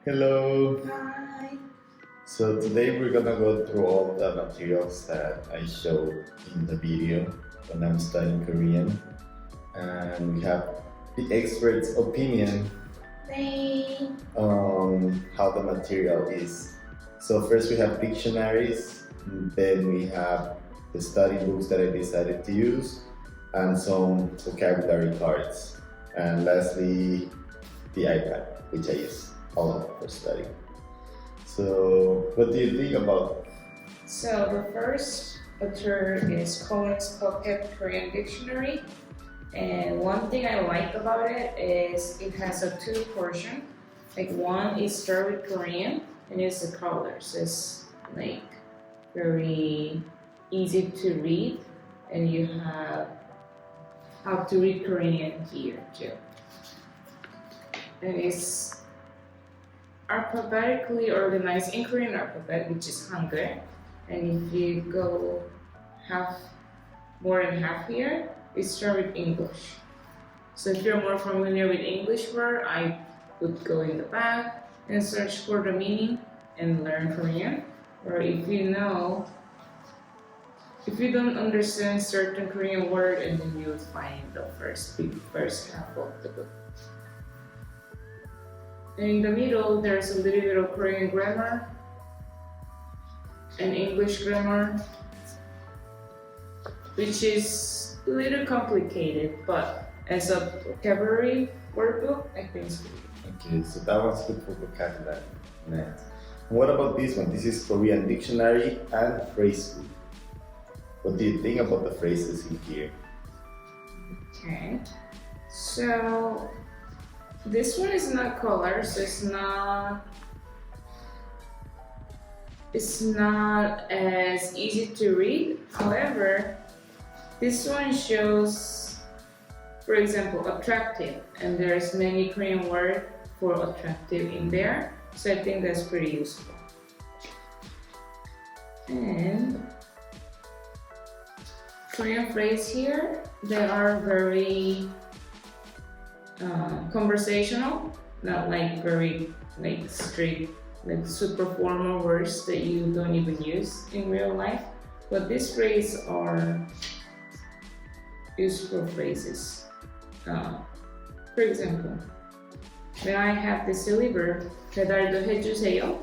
Hello. Hi. So today we're gonna go through all the materials that I showed in the video when I'm studying Korean, and we have the expert's opinion Hey. on how the material is. So first we have dictionaries, then we have the study books that I decided to use, and some vocabulary cards, and lastly the iPad, which I use a lot for studying. So, what do you think about? So the first author is Collins Pocket Korean Dictionary, and one thing I like about it is it has a two portion. Like one is start with Korean and it's the colors. It's like very easy to read, and you have how to read Korean here too. And it's alphabetically organized in Korean alphabet, which is Hangul. And if you go more than half here, it starts with English. So if you're more familiar with English word, I would go in the back and search for the meaning and learn Korean. Or if you don't understand certain Korean word, and then you would find the first half of the book. And in the middle, there's a little bit of Korean grammar and English grammar, which is a little complicated, but as a vocabulary workbook, I think it's pretty good. Okay, so that one's good for vocabulary. Next. What about this one? This is Korean dictionary and phrase book. What do you think about the phrases in here? Okay, so this one is not color, so it's not as easy to read. However, this one shows, for example, attractive, and there's many Korean words for attractive in there, so I think that's pretty useful. And Korean phrase here, they are very conversational, not like very strict, like super formal words that you don't even use in real life. But these phrases are useful phrases. For example, when I have this deliver, 배달도 해주세요.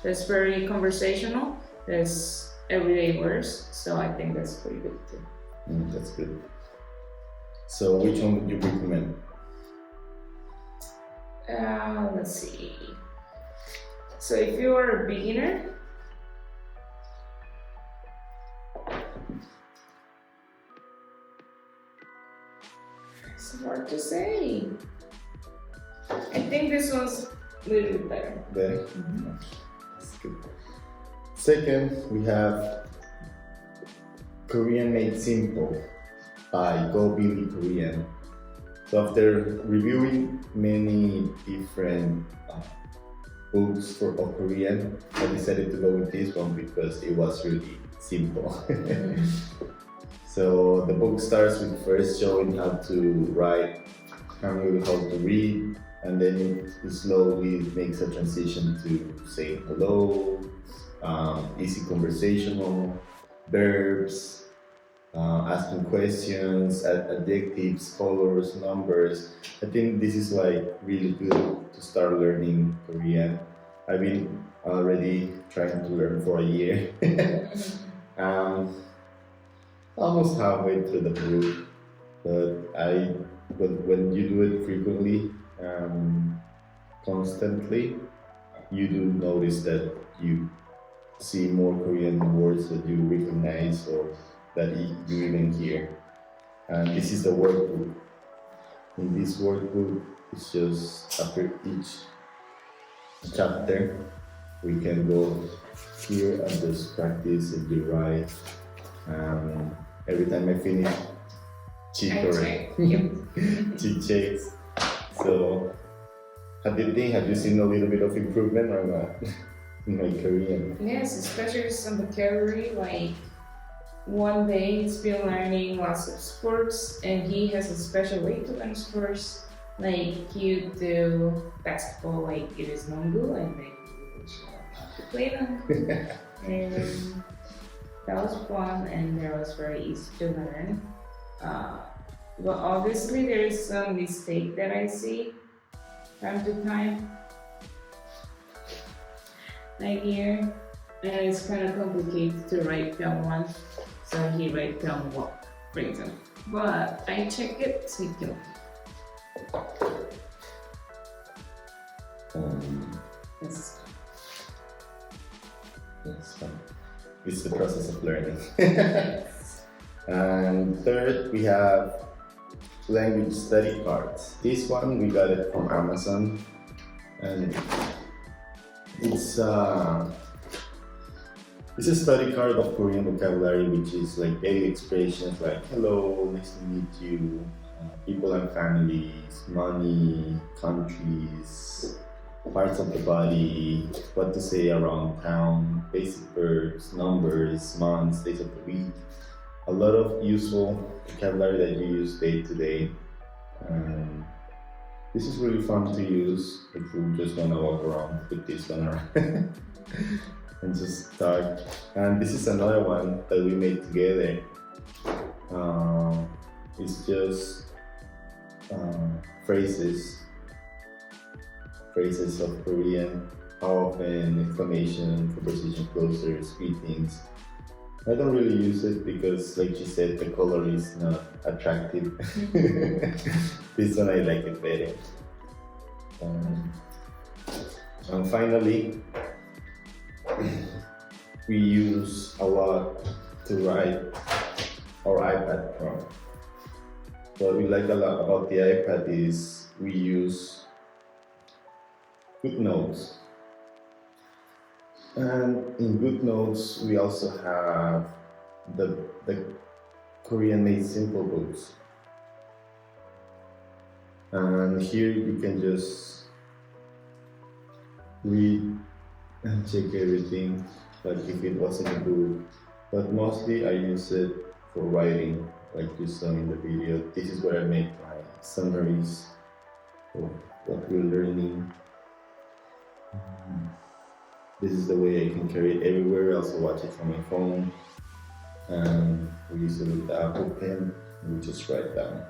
That's very conversational. That's everyday words, so I think that's pretty good too. That's good. So, which one would you recommend? Let's see. So if you are a beginner, it's hard to say. I think this one's a little bit better. Better? Mm-hmm. That's good. Second, we have Korean Made Simple by BillyKorean. So after reviewing many different books of Korean, I decided to go with this one because it was really simple. So the book starts with first showing how to write, how to read, and then it slowly makes a transition to saying hello, easy conversational, verbs, asking questions, adjectives, colors, numbers. I think this is like really good to start learning Korean. I've been already trying to learn for a year. Almost halfway through the book, but when you do it frequently, constantly, you do notice that you see more Korean words that you recognize or that you even hear. And this is the workbook. In this workbook, it's just after each chapter, we can go here and just practice and you write. Every time I finish, check checks. So, how do you think? Have you seen a little bit of improvement or not in my Korean? Yes, especially some vocabulary. Like one day he's been learning lots of sports, and he has a special way to learn sports. Like you do basketball, like it is nongu, and then you play nongu. And that was fun, and that was very easy to learn. But obviously, there is some mistake that I see time to time. Like here, and it's kind of complicated to write film one, so he write film one, for example. But I check it, so you can. Yes. It's fun. It's the process of learning. Yes. And third, we have language study cards. This one we got it from Amazon, and it's a study card of Korean vocabulary, which is like daily expressions like hello, nice to meet you, people and families, money, countries, parts of the body, what to say around town, basic verbs, numbers, months, days of the week. A lot of useful vocabulary that you use day to day. This is really fun to use if you just want to walk around with this one around and just start. And this is another one that we made together. It's just phrases of Korean, how often, exclamation, preposition closures, greetings. I don't really use it because, like she said, the color is not attractive. This one I like it better. And finally, we use a lot to write our iPad from. What we like a lot about the iPad is we use GoodNotes. And in GoodNotes, we also have the koreanmadesimple books. And here you can just read and check everything, like if it wasn't a book. But mostly I use it for writing, like you saw in the video. This is where I make my summaries of what we're learning. This is the way I can carry it everywhere. I also watch it from my phone. And we use it with the Apple Pen, and we just write down.